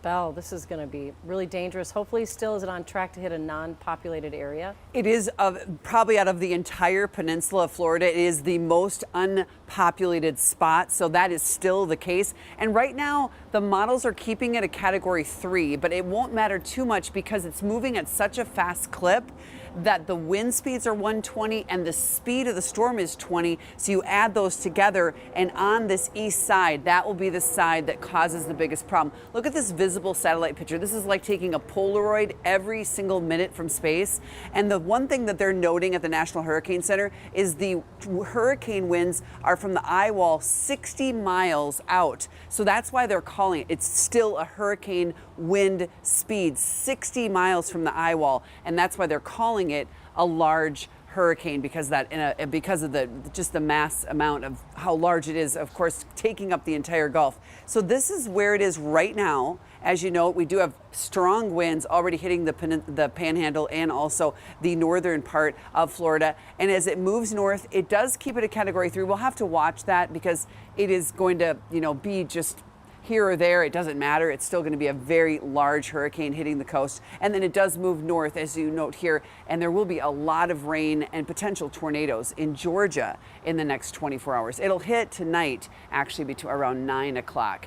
Belle, this is going to be really dangerous. Hopefully, still is it on track to hit a non-populated area? It is probably out of the entire peninsula of Florida, it is the most unpopulated spot. So that is still the case. And right now, the models are keeping it a category 3, but it won't matter too much because it's moving at such a fast clip that the wind speeds are 120 and the speed of the storm is 20. So you add those together, and on this east side, that will be the side that causes the biggest problem. Look at this visible satellite picture. This is like taking a Polaroid every single minute from space. And the one thing that they're noting at the National Hurricane Center is the hurricane winds are from the eye wall 60 miles out. So that's why they're calling it. It's still a hurricane wind speed 60 miles from the eye wall, and that's why they're calling it a large hurricane, because because of the mass amount of how large it is, of course, taking up the entire Gulf. So this is where it is right now. As you know, we do have strong winds already hitting the Panhandle and also the northern part of Florida. And as it moves north, it does keep it a category 3. We'll have to watch that because it is going to, be just here or there. It doesn't matter. It's still going to be a very large hurricane hitting the coast. And then it does move north, as you note here, and there will be a lot of rain and potential tornadoes in Georgia in the next 24 hours. It'll hit tonight, actually, between around 9 o'clock.